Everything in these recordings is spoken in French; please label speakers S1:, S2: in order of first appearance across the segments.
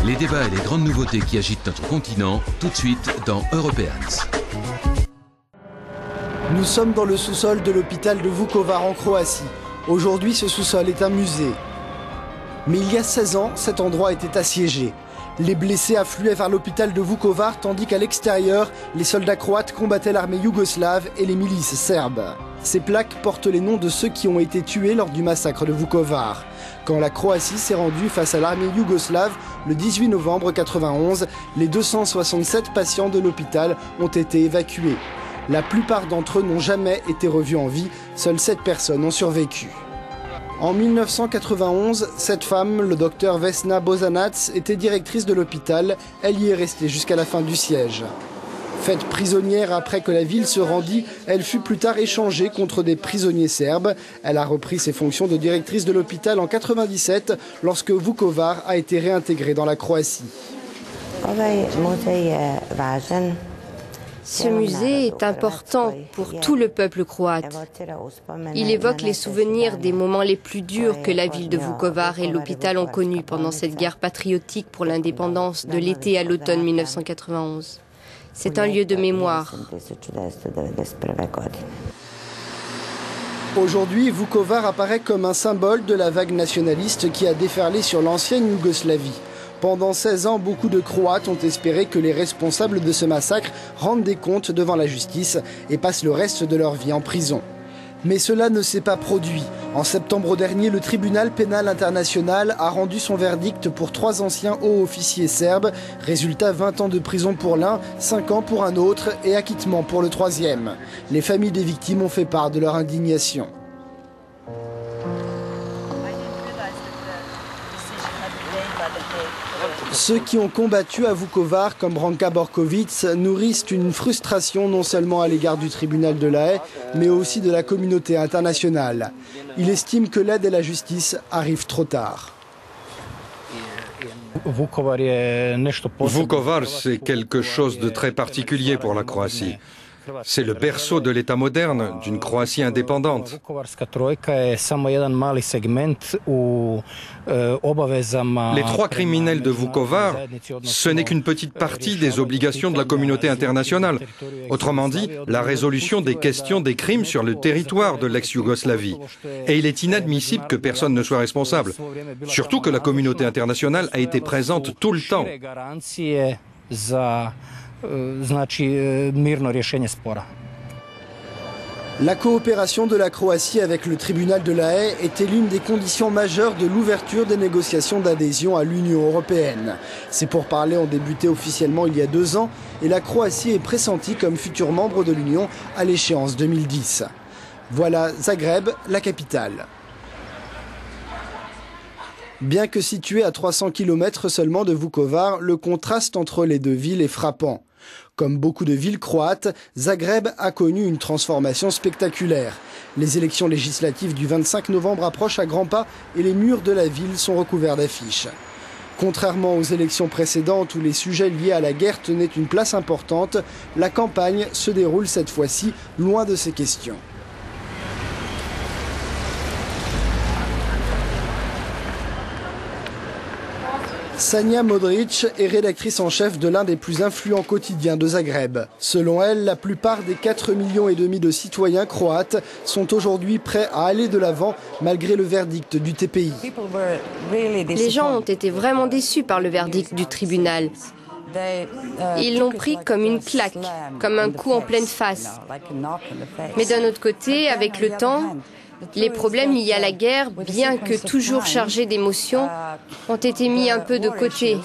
S1: Les débats et les grandes nouveautés qui agitent notre continent, tout de suite dans Europeans.
S2: Nous sommes dans le sous-sol de l'hôpital de Vukovar en Croatie. Aujourd'hui, ce sous-sol est un musée. Mais il y a 16 ans, cet endroit était assiégé. Les blessés affluaient vers l'hôpital de Vukovar, tandis qu'à l'extérieur, les soldats croates combattaient l'armée yougoslave et les milices serbes. Ces plaques portent les noms de ceux qui ont été tués lors du massacre de Vukovar. Quand la Croatie s'est rendue face à l'armée yougoslave le 18 novembre 1991, les 267 patients de l'hôpital ont été évacués. La plupart d'entre eux n'ont jamais été revus en vie, seules 7 personnes ont survécu. En 1991, cette femme, le docteur Vesna Bosanac, était directrice de l'hôpital. Elle y est restée jusqu'à la fin du siège. Faite prisonnière après que la ville se rendit, elle fut plus tard échangée contre des prisonniers serbes. Elle a repris ses fonctions de directrice de l'hôpital en 1997, lorsque Vukovar a été réintégré dans la Croatie.
S3: Ce musée est important pour tout le peuple croate. Il évoque les souvenirs des moments les plus durs que la ville de Vukovar et l'hôpital ont connus pendant cette guerre patriotique pour l'indépendance de l'été à l'automne 1991. C'est un lieu de mémoire.
S2: Aujourd'hui, Vukovar apparaît comme un symbole de la vague nationaliste qui a déferlé sur l'ancienne Yougoslavie. Pendant 16 ans, beaucoup de Croates ont espéré que les responsables de ce massacre rendent des comptes devant la justice et passent le reste de leur vie en prison. Mais cela ne s'est pas produit. En septembre dernier, le tribunal pénal international a rendu son verdict pour 3 anciens hauts officiers serbes. Résultat, 20 ans de prison pour l'un, 5 ans pour un autre et acquittement pour le 3e. Les familles des victimes ont fait part de leur indignation. Ceux qui ont combattu à Vukovar, comme Branka Borkovic, nourrissent une frustration non seulement à l'égard du tribunal de La Haye, mais aussi de la communauté internationale. Il estime que l'aide et la justice arrivent trop tard.
S4: Vukovar, c'est quelque chose de très particulier pour la Croatie. C'est le berceau de l'État moderne, d'une Croatie indépendante. Les 3 criminels de Vukovar, ce n'est qu'une petite partie des obligations de la communauté internationale. Autrement dit, la résolution des questions des crimes sur le territoire de l'ex-Yougoslavie. Et il est inadmissible que personne ne soit responsable. Surtout que la communauté internationale a été présente tout le temps.
S2: La coopération de la Croatie avec le tribunal de La Haye était l'une des conditions majeures de l'ouverture des négociations d'adhésion à l'Union européenne. Ces pourparlers ont débuté officiellement il y a 2 ans et la Croatie est pressentie comme futur membre de l'Union à l'échéance 2010. Voilà Zagreb, la capitale. Bien que située à 300 km seulement de Vukovar, le contraste entre les 2 villes est frappant. Comme beaucoup de villes croates, Zagreb a connu une transformation spectaculaire. Les élections législatives du 25 novembre approchent à grands pas et les murs de la ville sont recouverts d'affiches. Contrairement aux élections précédentes où les sujets liés à la guerre tenaient une place importante, la campagne se déroule cette fois-ci loin de ces questions. Sanja Modrić est rédactrice en chef de l'un des plus influents quotidiens de Zagreb. Selon elle, la plupart des 4,5 millions de citoyens croates sont aujourd'hui prêts à aller de l'avant malgré le verdict du TPI.
S3: Les gens ont été vraiment déçus par le verdict du tribunal. Ils l'ont pris comme une claque, comme un coup en pleine face. Mais d'un autre côté, avec le temps, les problèmes liés à la guerre, bien que toujours chargés d'émotions, ont été mis un peu de côté.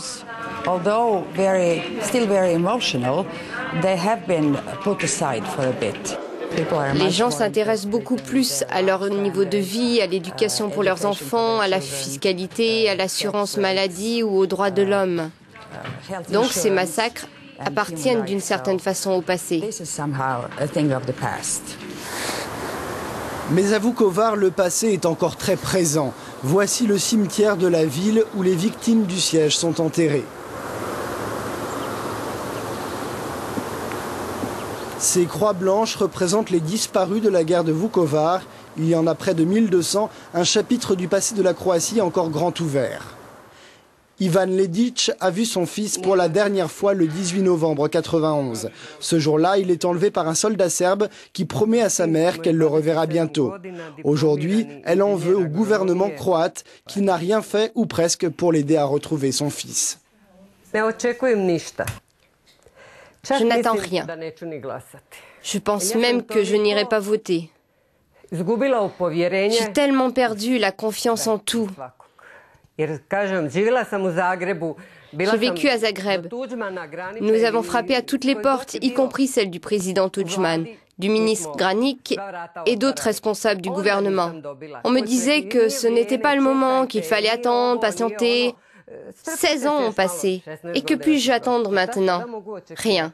S3: Les gens s'intéressent beaucoup plus à leur niveau de vie, à l'éducation pour leurs enfants, à la fiscalité, à l'assurance maladie ou aux droits de l'homme. Donc ces massacres appartiennent d'une certaine façon au passé.
S2: Mais à Vukovar, le passé est encore très présent. Voici le cimetière de la ville où les victimes du siège sont enterrées. Ces croix blanches représentent les disparus de la guerre de Vukovar. Il y en a près de 1200, un chapitre du passé de la Croatie encore grand ouvert. Ivan Ledic a vu son fils pour la dernière fois le 18 novembre 91. Ce jour-là, il est enlevé par un soldat serbe qui promet à sa mère qu'elle le reverra bientôt. Aujourd'hui, elle en veut au gouvernement croate qui n'a rien fait ou presque pour l'aider à retrouver son fils.
S3: Je n'attends rien. Je pense même que je n'irai pas voter. J'ai tellement perdu la confiance en tout. J'ai vécu à Zagreb. Nous avons frappé à toutes les portes, y compris celle du président Tudjman, du ministre Granic et d'autres responsables du gouvernement. On me disait que ce n'était pas le moment, qu'il fallait attendre, patienter. 16 ans ont passé. Et que puis-je attendre maintenant? Rien.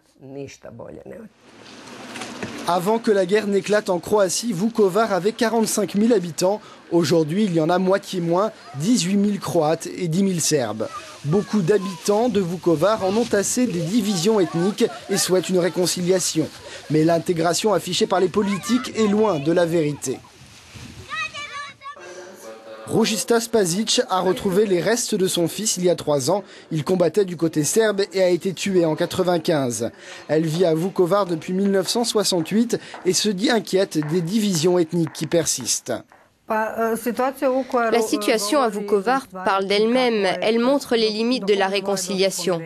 S2: Avant que la guerre n'éclate en Croatie, Vukovar avait 45 000 habitants. Aujourd'hui, il y en a moitié moins, 18 000 Croates et 10 000 Serbes. Beaucoup d'habitants de Vukovar en ont assez des divisions ethniques et souhaitent une réconciliation. Mais l'intégration affichée par les politiques est loin de la vérité. Ružica Spasić a retrouvé les restes de son fils il y a 3 ans. Il combattait du côté serbe et a été tué en 1995. Elle vit à Vukovar depuis 1968 et se dit inquiète des divisions ethniques qui persistent.
S3: La situation à Vukovar parle d'elle-même. Elle montre les limites de la réconciliation.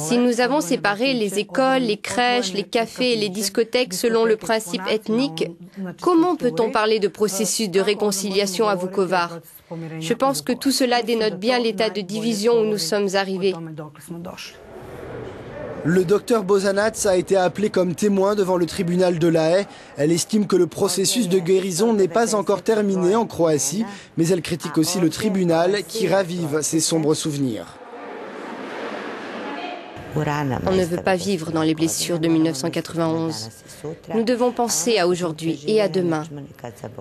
S3: Si nous avons séparé les écoles, les crèches, les cafés et les discothèques selon le principe ethnique, comment peut-on parler de processus de réconciliation à Vukovar? Je pense que tout cela dénote bien l'état de division où nous sommes arrivés.
S2: Le docteur Bosanac a été appelé comme témoin devant le tribunal de La Haye. Elle estime que le processus de guérison n'est pas encore terminé en Croatie, mais elle critique aussi le tribunal qui ravive ses sombres souvenirs.
S3: On ne veut pas vivre dans les blessures de 1991. Nous devons penser à aujourd'hui et à demain.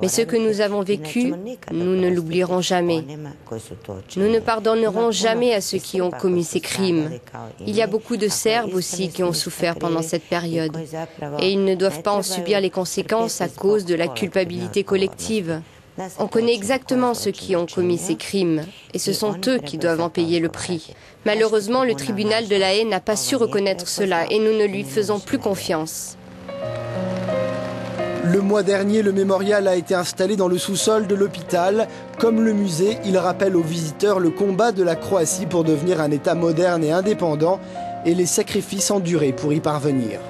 S3: Mais ce que nous avons vécu, nous ne l'oublierons jamais. Nous ne pardonnerons jamais à ceux qui ont commis ces crimes. Il y a beaucoup de Serbes aussi qui ont souffert pendant cette période. Et ils ne doivent pas en subir les conséquences à cause de la culpabilité collective. On connaît exactement ceux qui ont commis ces crimes, et ce sont eux qui doivent en payer le prix. Malheureusement, le tribunal de La Haye n'a pas su reconnaître cela, et nous ne lui faisons plus confiance.
S2: Le mois dernier, le mémorial a été installé dans le sous-sol de l'hôpital. Comme le musée, il rappelle aux visiteurs le combat de la Croatie pour devenir un État moderne et indépendant, et les sacrifices endurés pour y parvenir.